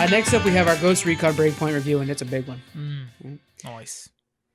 Next up, we have our Ghost Recon Breakpoint review, and it's a big one. Right? Nice.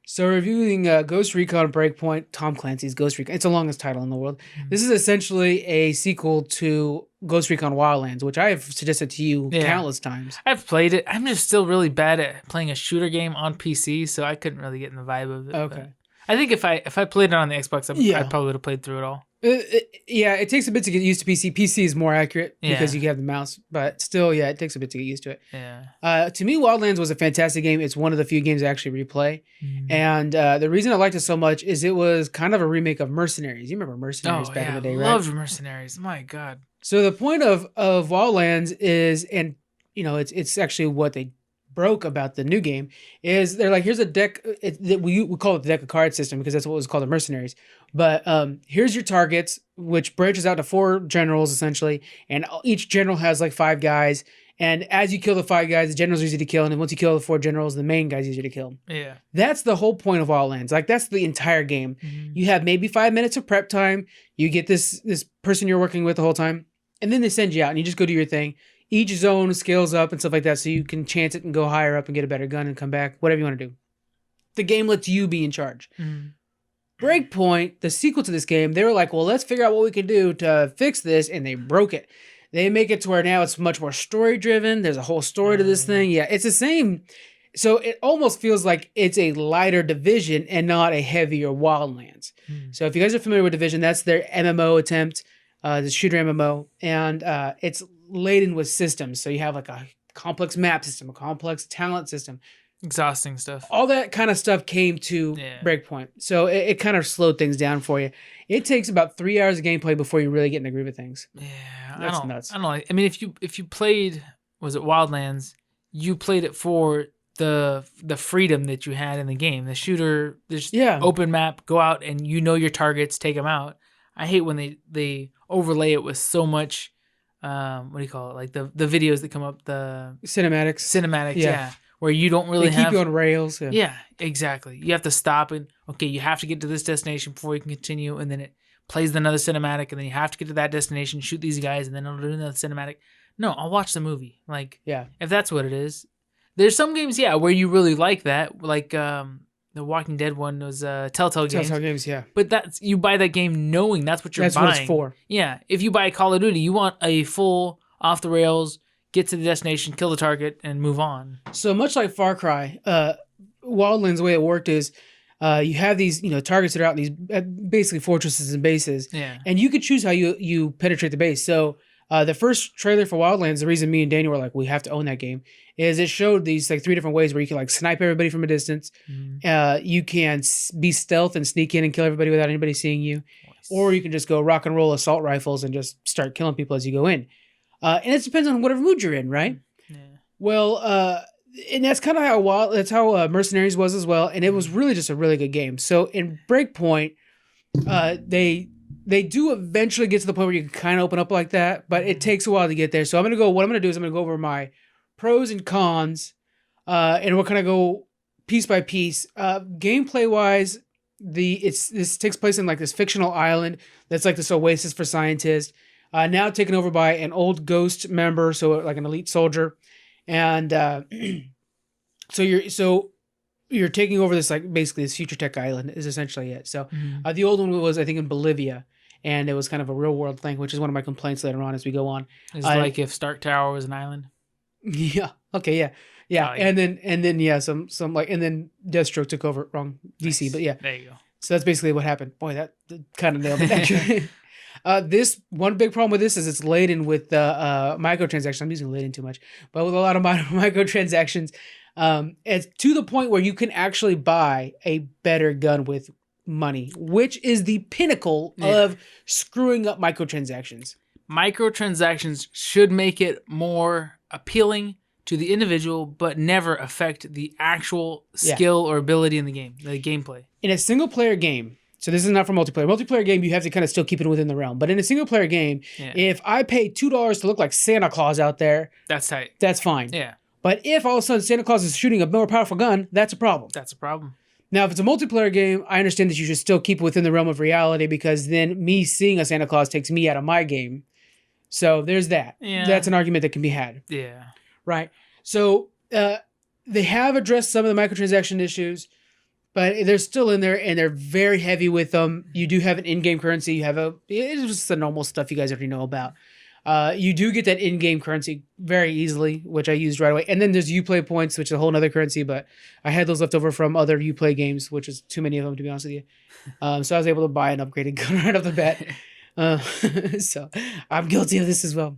So reviewing Ghost Recon Breakpoint, Tom Clancy's Ghost Recon. It's the longest title in the world. This is essentially a sequel to Ghost Recon Wildlands, which I have suggested to you countless times. I've played it. I'm just still really bad at playing a shooter game on PC, so I couldn't really get in the vibe of it. Okay. I think if I played it on the Xbox, I probably would have played through it all. It takes a bit to get used to PC. PC is more accurate because you have the mouse, but still, it takes a bit to get used to it. Yeah. To me, Wildlands was a fantastic game. It's one of the few games I actually replay. And the reason I liked it so much is it was kind of a remake of Mercenaries. You remember Mercenaries back in the day, right? I loved Mercenaries. My God. So the point of Wildlands is, and it's actually what they broke about the new game, is they're like, here's a deck, we call it the deck of cards system because that's what was called the Mercenaries. But here's your targets, which branches out to 4 generals essentially, and each general has like 5 guys. And as you kill the 5 guys, the generals are easy to kill, and then once you kill the 4 generals, the main guy's easier to kill. Yeah. That's the whole point of Wildlands. Like, that's the entire game. You have maybe 5 minutes of prep time. You get this person you're working with the whole time, and then they send you out, and you just go do your thing. Each zone scales up and stuff like that, so you can chance it and go higher up and get a better gun and come back, whatever you want to do. The game lets you be in charge. Breakpoint, the sequel to this game, they were like, well, let's figure out what we can do to fix this, and they broke it. They make it to where now it's much more story-driven. There's a whole story to this thing. Yeah, it's the same. So it almost feels like it's a lighter Division and not a heavier Wildlands. So if you guys are familiar with Division, that's their MMO attempt, the shooter MMO, and it's laden with systems. So you have like a complex map system, a complex talent system. Exhausting stuff. All that kind of stuff came to Breakpoint. So it kind of slowed things down for you. It takes about 3 hours of gameplay before you really get in the groove of things. Yeah. That's nuts. I don't know. I mean, if you played, was it Wildlands, you played it for the freedom that you had in the game. The shooter, there's open map, go out and your targets, take them out. I hate when they overlay it with so much, what do you call it? Like the videos that come up, the cinematics, yeah. Where you don't really keep you on rails. Yeah, exactly. You have to stop and you have to get to this destination before you can continue, and then it plays another cinematic, and then you have to get to that destination, shoot these guys, and then it'll do another cinematic. No, I'll watch the movie. Like, if that's what it is. There's some games, where you really like that, like the Walking Dead one was Telltale Games. Telltale Games, yeah. But that's you buy that game knowing that's what you're buying. That's what it's for. Yeah, if you buy Call of Duty, you want a full off the rails, get to the destination, kill the target, and move on. So much like Far Cry, Wildlands, the way it worked is you have these targets that are out in these basically fortresses and bases, and you could choose how you penetrate the base. So the first trailer for Wildlands, the reason me and Daniel were like, we have to own that game, is it showed these like 3 different ways where you can like snipe everybody from a distance. You can be stealth and sneak in and kill everybody without anybody seeing you, or you can just go rock and roll assault rifles and just start killing people as you go in. And it depends on whatever mood you're in, right? Yeah. Well, and that's kind of how Mercenaries was as well, and it was really just a really good game. So in Breakpoint, they do eventually get to the point where you can kind of open up like that, but it takes a while to get there. So what I'm going to do is I'm going to go over my pros and cons, and we'll kind of go piece by piece. Gameplay wise, this takes place in like this fictional island that's like this oasis for scientists. Now taken over by an old Ghost member, so like an elite soldier, and so you're taking over this like basically this future tech island is essentially it. So the old one was I think in Bolivia, and it was kind of a real world thing, which is one of my complaints later on as we go on. It's like if Stark Tower was an island. Yeah. Okay. Yeah. Yeah. And then some like and then Deathstroke took over. Wrong DC, nice. But yeah. There you go. So that's basically what happened. Boy, that kind of nailed it. This one big problem with this is it's laden with microtransactions. I'm using laden too much, but with a lot of microtransactions. It's to the point where you can actually buy a better gun with money, which is the pinnacle of screwing up microtransactions. Microtransactions should make it more appealing to the individual, but never affect the actual skill or ability in the game, the gameplay. In a single player game, so this is not for multiplayer. Multiplayer game, you have to kind of still keep it within the realm. But in a single player game, if I pay $2 to look like Santa Claus out there, that's tight. That's fine. Yeah. But if all of a sudden Santa Claus is shooting a more powerful gun, that's a problem. That's a problem. Now, if it's a multiplayer game, I understand that you should still keep it within the realm of reality because then me seeing a Santa Claus takes me out of my game. So there's that. Yeah. That's an argument that can be had. Yeah. Right. So they have addressed some of the microtransaction issues, but they're still in there, and they're very heavy with them. You do have an in-game currency. It's just the normal stuff you guys already know about. You do get that in-game currency very easily, which I used right away. And then there's Uplay points, which is a whole other currency, but I had those left over from other Uplay games, which is too many of them, to be honest with you. So I was able to buy an upgraded gun right off the bat. So I'm guilty of this as well.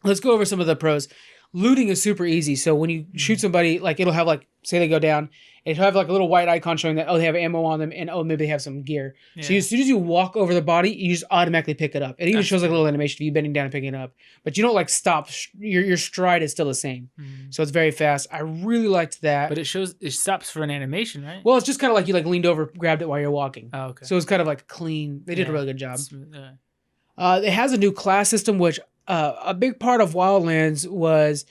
Let's go over some of the pros. Looting is super easy. So when you shoot somebody, like it'll have like, say they go down, it'll have like a little white icon showing that, oh, they have ammo on them, and oh, maybe they have some gear. Yeah. So as soon as you walk over the body, you just automatically pick it up. It even shows like a little animation of you bending down and picking it up. But you don't like stop. Your stride is still the same. So it's very fast. I really liked that. But it stops for an animation, right? Well, it's just kind of like you like leaned over, grabbed it while you're walking. Oh, okay. So it's kind of like clean. They did a really good job. It has a new class system, which a big part of Wildlands was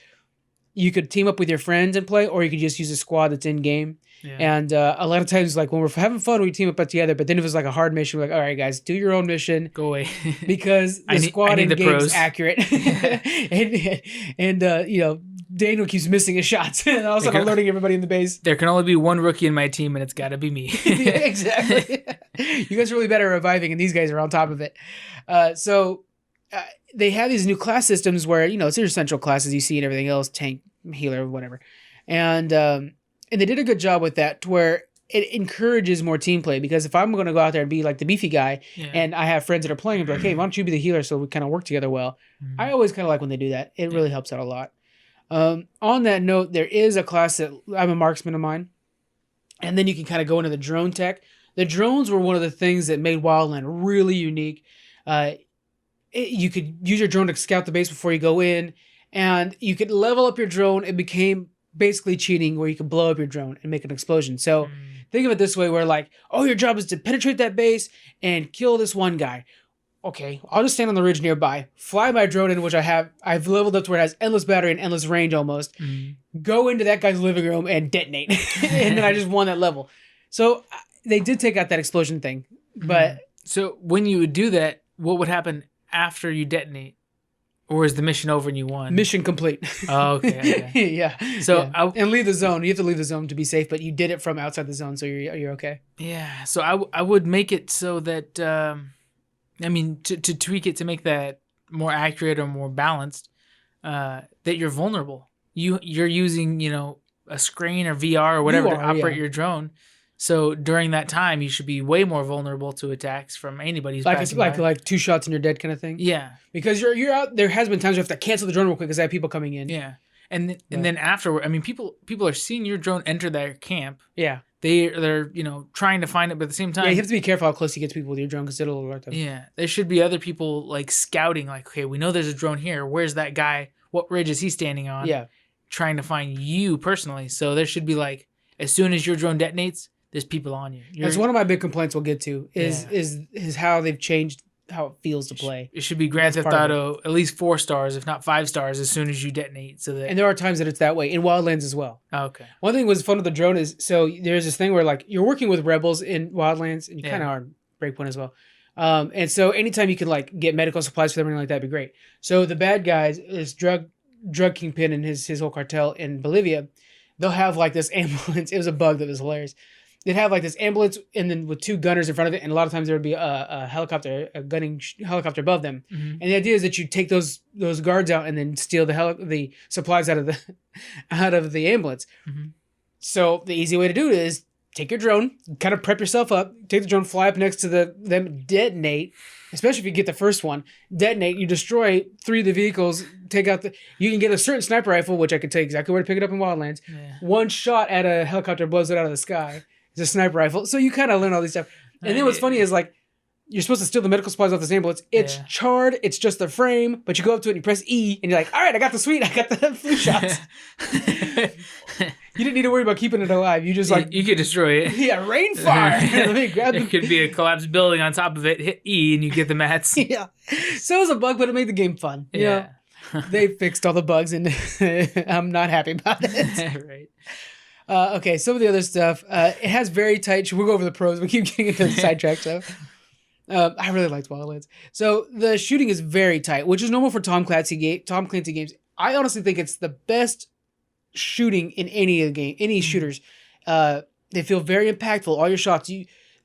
you could team up with your friends and play, or you could just use a squad that's in game. Yeah. And a lot of times, like when we're having fun, we team up together. But then if it's like a hard mission, we're like, all right, guys, do your own mission. Go away. Because the squad in game is accurate. and you know, Daniel keeps missing his shots. And all of a sudden, I'm alerting everybody in the base. There can only be one rookie in my team, and it's got to be me. Yeah, exactly. You guys are really better at reviving, and these guys are on top of it. So they have these new class systems where, you know, it's your central classes you see and everything else, tank, healer, whatever. And they did a good job with that, to where it encourages more team play. Because if I'm going to go out there and be like the beefy guy, and I have friends that are playing, and be like, hey, why don't you be the healer so we kind of work together well? I always kind of like when they do that. It really helps out a lot. On that note, there is a class that I'm a marksman of mine. And then you can kind of go into the drone tech. The drones were one of the things that made Wildland really unique. You could use your drone to scout the base before you go in, and you could level up your drone. It became basically cheating, where you could blow up your drone and make an explosion. So think of it this way, where like, oh, your job is to penetrate that base and kill this one guy. Okay, I'll just stand on the ridge nearby, fly my drone in, which I've leveled up to where it has endless battery and endless range almost, go into that guy's living room and detonate. And then I just won that level. So they did take out that explosion thing. But so when you would do that, what would happen after you detonate? Or is the mission over and you won? Mission complete. Oh, okay. Yeah. So and leave the zone. You have to leave the zone to be safe, but you did it from outside the zone, so you're okay. Yeah. So I would make it so that to tweak it to make that more accurate or more balanced, that you're vulnerable. You're using, you know, a screen or VR or whatever to operate your drone. So during that time, you should be way more vulnerable to attacks from anybody who's passing by. Like 2 shots and you're dead kind of thing. Yeah, because you're out. There has been times you have to cancel the drone real quick because I have people coming in. Yeah, and then afterward, I mean, people are seeing your drone enter their camp. Yeah, they're you know trying to find it, but at the same time, you have to be careful how close you get to people with your drone because it'll alert them. Yeah, there should be other people like scouting. Like, okay, we know there's a drone here. Where's that guy? What ridge is he standing on? Yeah, trying to find you personally. So there should be like, as soon as your drone detonates, there's people on you. That's one of my big complaints we'll get to is how they've changed how it feels to play. It should be Grand Theft Auto at least 4 stars, if not 5 stars, as soon as you detonate. And there are times that it's that way in Wildlands as well. Oh, okay. One thing was fun with the drone is, so there's this thing where like you're working with rebels in Wildlands, and you kind of are in Breakpoint as well. And so anytime you can like get medical supplies for them or anything like that, would be great. So the bad guys, this drug kingpin and his whole cartel in Bolivia, they'll have like this ambulance. It was a bug that was hilarious. They'd have like this ambulance, and then with 2 gunners in front of it, and a lot of times there would be a helicopter, a gunning helicopter above them. And the idea is that you take those guards out and then steal the supplies out of the ambulance. So the easy way to do it is take your drone, kind of prep yourself up, take the drone, fly up next to them, detonate. Especially if you get the first one, detonate, you destroy 3 of the vehicles, you can get a certain sniper rifle, which I could tell you exactly where to pick it up in Wildlands. Yeah. 1 shot at a helicopter blows it out of the sky. It's a sniper rifle. So you kind of learn all these stuff. And then what's funny is like, you're supposed to steal the medical supplies off this ambulance. It's charred. It's just the frame, but you go up to it and you press E and you're like, all right, I got the flu shots. You didn't need to worry about keeping it alive. You just like... You could destroy it. Yeah, rain fire. Let me grab it. Could be a collapsed building on top of it. Hit E and you get the mats. Yeah. So it was a bug, but it made the game fun. Yeah. They fixed all the bugs and I'm not happy about it. Right. Okay, some of the other stuff. It has very tight... We'll go over the pros. We keep getting into the sidetrack stuff. I really liked Wildlands. So the shooting is very tight, which is normal for Tom Clancy games. I honestly think it's the best shooting in any of the game, any shooters. They feel very impactful. All your shots,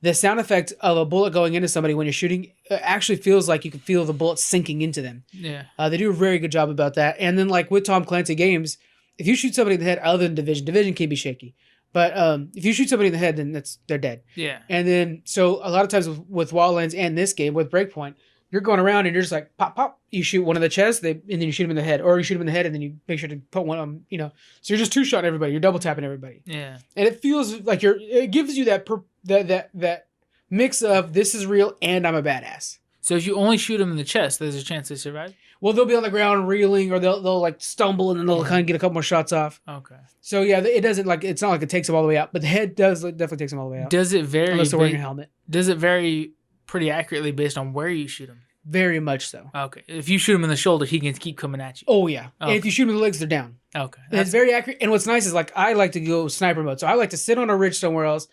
the sound effect of a bullet going into somebody when you're shooting actually feels like you can feel the bullet sinking into them. Yeah. They do a very good job about that. And then like with Tom Clancy games, if you shoot somebody in the head other than Division can be shaky. But if you shoot somebody in the head, then they're dead. Yeah. And then, so a lot of times with Wildlands and this game, with Breakpoint, you're going around and you're just like, pop, pop. You shoot one in the chest, and then you shoot him in the head. Or you shoot him in the head, and then you make sure to put one on, So you're just two-shotting everybody. You're double-tapping everybody. Yeah. And it feels like it gives you that mix of this is real and I'm a badass. So if you only shoot them in the chest, there's a chance they survive? Well, they'll be on the ground reeling, or they'll like stumble, and then they'll kind of get a couple more shots off. Okay. So yeah, it doesn't it's not like it takes them all the way out, but the head definitely takes them all the way out. Does it vary? Unless they're wearing a helmet. Does it vary pretty accurately based on where you shoot them? Very much so. Okay. If you shoot him in the shoulder, he can keep coming at you. Oh yeah. Okay. And if you shoot him in the legs, they're down. Okay. It's very accurate. And what's nice is like I like to go sniper mode, so I like to sit on a ridge somewhere else,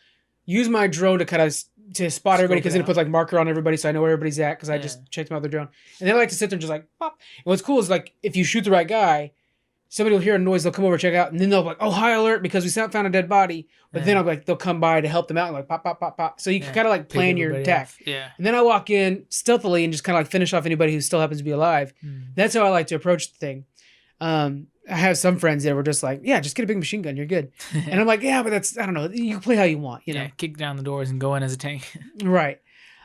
use my drone to kind of to spot everybody, because then it puts like marker on everybody, so I know where everybody's at because I just checked them out with the drone. And then I like to sit there and just like pop. And what's cool is like if you shoot the right guy, somebody will hear a noise, they'll come over, check out, and then they'll be like, oh, high alert, because we found a dead body. But then they'll come by to help them out and like pop, pop, pop, pop. So you can kind of like plan your attack. Yeah. And then I walk in stealthily and just kind of like finish off anybody who still happens to be alive. That's how I like to approach the thing. I have some friends that were just like, yeah, just get a big machine gun, you're good. And I'm like, yeah, but I don't know, you can play how you want, Yeah, kick down the doors and go in as a tank. Right.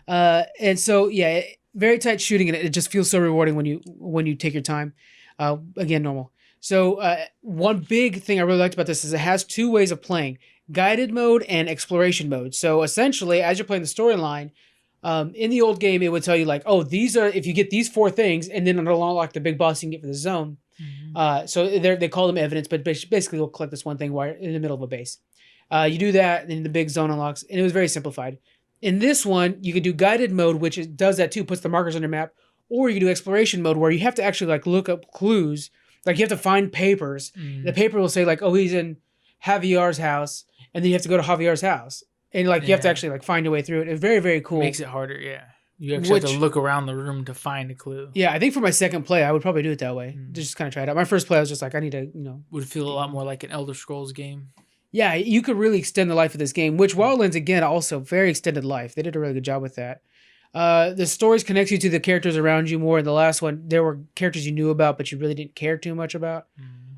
And so, yeah, very tight shooting, and it just feels so rewarding when you take your time. Again, normal. So one big thing I really liked about this is it has two ways of playing: guided mode and exploration mode. So essentially, as you're playing the storyline, in the old game, it would tell you like, oh, these are, if you get these 4 things, and then it'll unlock the big boss you can get for the zone. So they call them evidence, but basically we'll collect this one thing while you're in the middle of a base. You do that, and then the big zone unlocks, and it was very simplified. In this one, you can do guided mode, which does that too, puts the markers on your map, or you can do exploration mode, where you have to actually like look up clues. Like you have to find papers. The paper will say like, oh, he's in Javier's house, and then you have to go to Javier's house, and like you have to actually like find your way through it. It's very, very cool. Makes it harder, yeah. You actually have to look around the room to find a clue. Yeah, I think for my second play, I would probably do it that way. Just kind of try it out. My first play, I was just like, I need to, Would feel a lot more like an Elder Scrolls game. Yeah, you could really extend the life of this game, which Wildlands, again, also very extended life. They did a really good job with that. The stories connect you to the characters around you more. In the last one, there were characters you knew about, but you really didn't care too much about.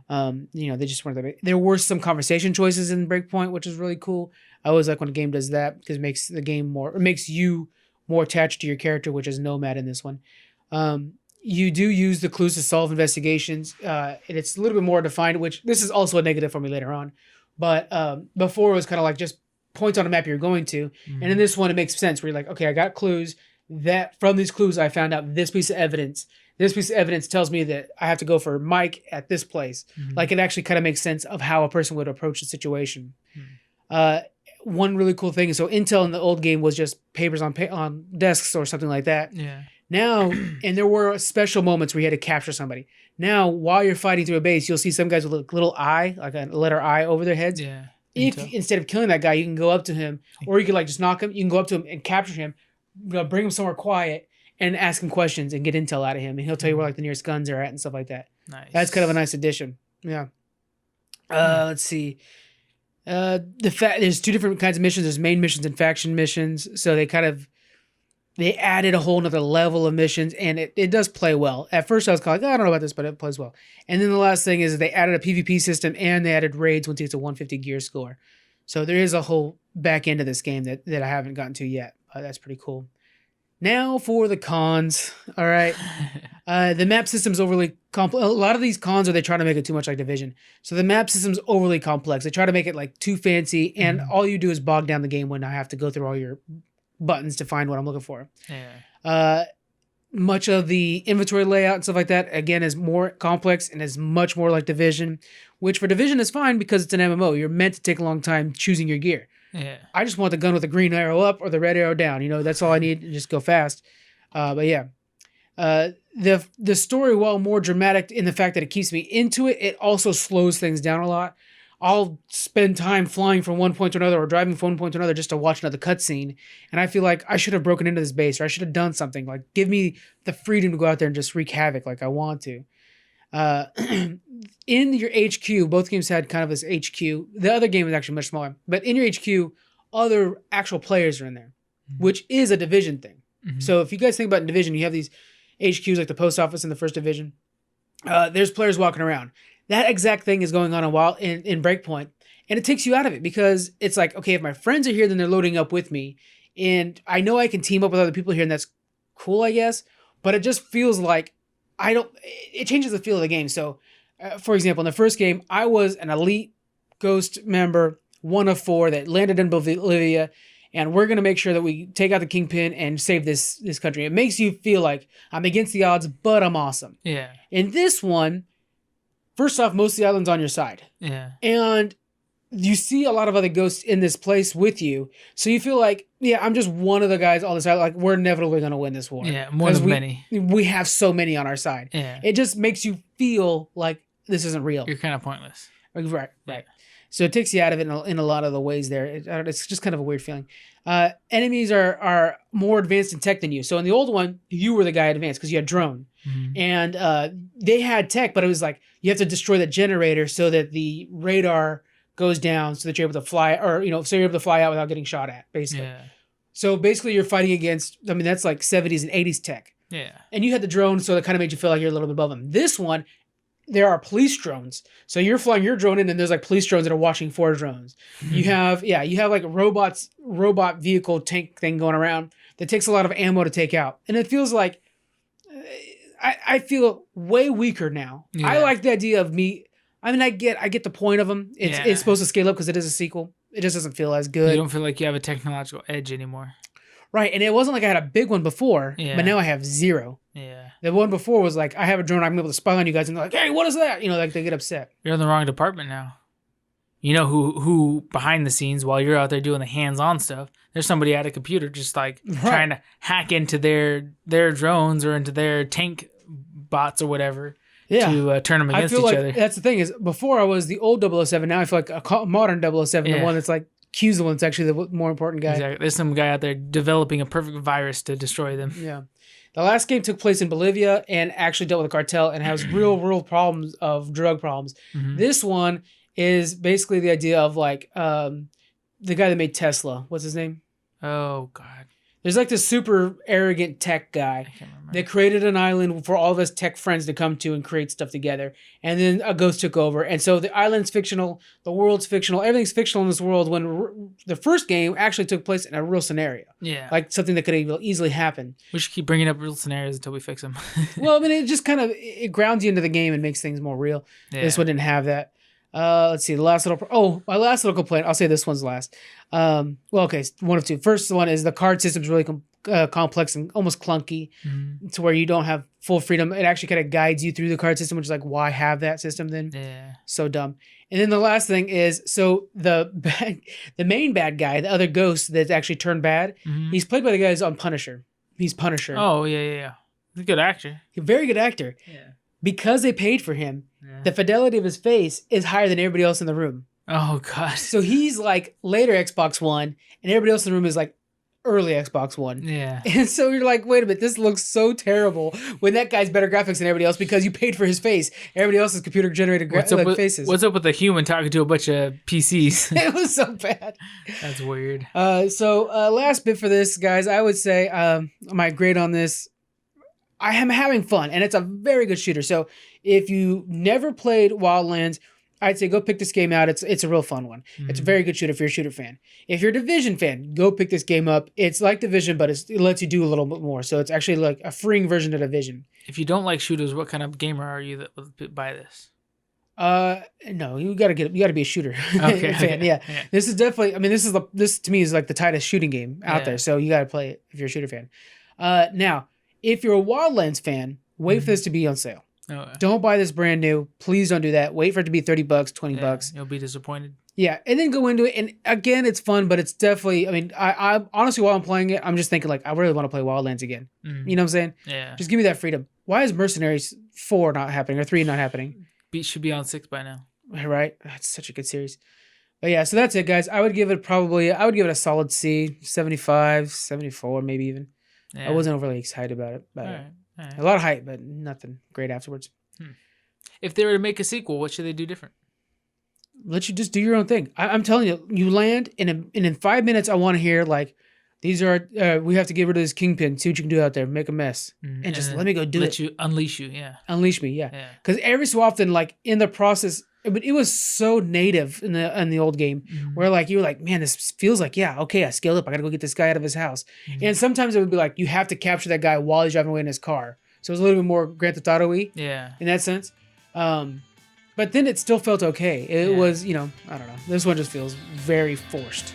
They just weren't that big. There were some conversation choices in Breakpoint, which is really cool. I always like when a game does that, because it makes the game makes you more attached to your character, which is Nomad in this one. You do use the clues to solve investigations, and it's a little bit more defined, which this is also a negative for me later on. But before it was kind of like just points on a map you're going to. And in this one, it makes sense where you're like, okay, I got clues. That from these clues, I found out this piece of evidence. This piece of evidence tells me that I have to go for Mike at this place. Like it actually kind of makes sense of how a person would approach the situation. One really cool thing is, so Intel in the old game was just papers on desks or something like that. Yeah. Now, and there were special moments where you had to capture somebody. Now, while you're fighting through a base, you'll see some guys with a little I, like a letter I over their heads. Yeah. If instead of killing that guy, you can go up to him, or you can like just knock him. You can go up to him and capture him, bring him somewhere quiet, and ask him questions and get intel out of him, and he'll tell you where like the nearest guns are at and stuff like that. Nice. That's kind of a nice addition. Yeah. Let's see. There's 2 different kinds of missions. There's main missions and faction missions. So they added a whole nother level of missions, and it does play well. At first I was kind of like, I don't know about this, but it plays well. And then the last thing is they added a PvP system, and they added raids once you get to 150 gear score. So there is a whole back end of this game that I haven't gotten to yet. That's pretty cool. Now for the cons. All right. The map system's overly complex. A lot of these cons are they try to make it too much like Division. So the map system's overly complex. They try to make it like too fancy, and all you do is bog down the game when I have to go through all your buttons to find what I'm looking for. Yeah. Much of the inventory layout and stuff like that, again, is more complex and is much more like Division, which for Division is fine because it's an MMO. You're meant to take a long time choosing your gear. Yeah. I just want the gun with the green arrow up or the red arrow down. That's all I need to just go fast. But yeah. The story, while more dramatic in the fact that it keeps me into it, it also slows things down a lot. I'll spend time flying from one point to another or driving from one point to another just to watch another cutscene. And I feel like I should have broken into this base, or I should have done something. Like, give me the freedom to go out there and just wreak havoc like I want to. in your HQ, both games had kind of this HQ. The other game was actually much smaller, but in your HQ, other actual players are in there, which is a Division thing. So if you guys think about Division, you have these HQs like the post office in the first Division. There's players walking around. That exact thing is going on in Breakpoint, and it takes you out of it because it's like, okay, if my friends are here, then they're loading up with me, and I know I can team up with other people here, and that's cool, I guess. But it just feels like it changes the feel of the game. So, for example, in the first game, I was an elite Ghost member, 1 of 4 that landed in Bolivia, and we're going to make sure that we take out the Kingpin and save this country. It makes you feel like I'm against the odds, but I'm awesome. Yeah. In this one, first off, most of the island's on your side. Yeah. And you see a lot of other ghosts in this place with you. So you feel like, yeah, I'm just one of the guys on the side. Like, we're inevitably going to win this war. Yeah, one of many. We have so many on our side. Yeah. It just makes you feel like this isn't real. You're kind of pointless. Right. So it takes you out of it in a lot of the ways there. It's just kind of a weird feeling. Enemies are more advanced in tech than you. So in the old one, you were the guy advanced because you had drone. And they had tech, but it was like you have to destroy the generator so that the radar goes down so that you're able to fly, or so you're able to fly out without getting shot at, basically. Yeah. So basically you're fighting against, that's like 70s and 80s tech. Yeah. And you had the drone, so it kind of made you feel like you're a little bit above them. This one, there are police drones. So you're flying your drone in, and there's like police drones that are watching for drones. You have like robot vehicle tank thing going around that takes a lot of ammo to take out. And it feels like, I feel way weaker now. Yeah. I like the idea of me. I get the point of them. It's supposed to scale up because it is a sequel. It just doesn't feel as good. You don't feel like you have a technological edge anymore. Right, and it wasn't like I had a big one before, but now I have 0. Yeah. The one before was like, I have a drone, I'm able to spy on you guys, and they're like, hey, what is that? Like they get upset. You're in the wrong department now. You know who behind the scenes, while you're out there doing the hands-on stuff, there's somebody at a computer just like trying to hack into their drones or into their tank bots or whatever. Yeah. To turn them against each other. That's the thing is, before I was the old 007, now I feel like a modern 007, the one that's like Q's the one that's actually the more important guy. Exactly. There's some guy out there developing a perfect virus to destroy them. Yeah. The last game took place in Bolivia and actually dealt with a cartel and has real world problems of drug problems. This one is basically the idea of like the guy that made Tesla. What's his name? Oh, God. There's like this super arrogant tech guy that created an island for all of us tech friends to come to and create stuff together. And then a ghost took over. And so the island's fictional, the world's fictional, everything's fictional in this world when the first game actually took place in a real scenario. Yeah. Like something that could easily happen. We should keep bringing up real scenarios until we fix them. Well, it just kind of it grounds you into the game and makes things more real. Yeah. This one didn't have that. Let's see. My last little complaint. I'll say this one's last. Okay, one of two. First one is the card system's really complex and almost clunky, to where you don't have full freedom. It actually kind of guides you through the card system, which is like, why have that system then? Yeah. So dumb. And then the last thing is, so the main bad guy, the other ghost that actually turned bad, he's played by the guys on Punisher. He's Punisher. Oh yeah. He's a good actor. A very good actor. Yeah. Because they paid for him, the fidelity of his face is higher than everybody else in the room. Oh, God. So he's like later Xbox One, and everybody else in the room is like early Xbox One. Yeah. And so you're like, wait a minute, this looks so terrible when that guy's better graphics than everybody else because you paid for his face. Everybody else is computer-generated faces. What's up with a human talking to a bunch of PCs? It was so bad. That's weird. So last bit for this, guys, I would say my grade on this, I am having fun, and it's a very good shooter. So if you never played Wildlands, I'd say go pick this game out. It's a real fun one. It's a very good shooter if you're a shooter fan. If you're a Division fan, go pick this game up. It's like Division, but it lets you do a little bit more. So it's actually like a freeing version of Division. If you don't like shooters, what kind of gamer are you that would buy this? No, you gotta be a shooter fan. Yeah. This is definitely. This to me is like the tightest shooting game out there. So you gotta play it if you're a shooter fan. Now, if you're a Wildlands fan, wait for this to be on sale. Oh, don't buy this brand new. Please don't do that. Wait for it to be $30, $20. You'll be disappointed. Yeah, and then go into it. And again, it's fun, but it's definitely. I honestly, while I'm playing it, I'm just thinking like, I really want to play Wildlands again. You know what I'm saying? Yeah. Just give me that freedom. Why is Mercenaries 4 not happening or 3 not happening? Should be on 6 by now. Right. That's such a good series. But yeah, so that's it, guys. I would give it a solid C, 75, 74, maybe even. Yeah. I wasn't overly excited about it. But all right. A lot of hype, but nothing great afterwards. if they were to make a sequel, what should they do different? Let you just do your own thing. I'm telling you, you land and in 5 minutes, I want to hear like, these are we have to get rid of this kingpin. See what you can do out there. Make a mess, and just let me go do it. Let you unleash you, yeah. Unleash me, yeah. Because every so often, like in the process, but it was so native in the old game, where like you were like, man, this feels like I scaled up. I gotta go get this guy out of his house. And sometimes it would be like you have to capture that guy while he's driving away in his car. So it was a little bit more Grand Theft Auto-y, in that sense. But then it still felt okay. It was, I don't know. This one just feels very forced.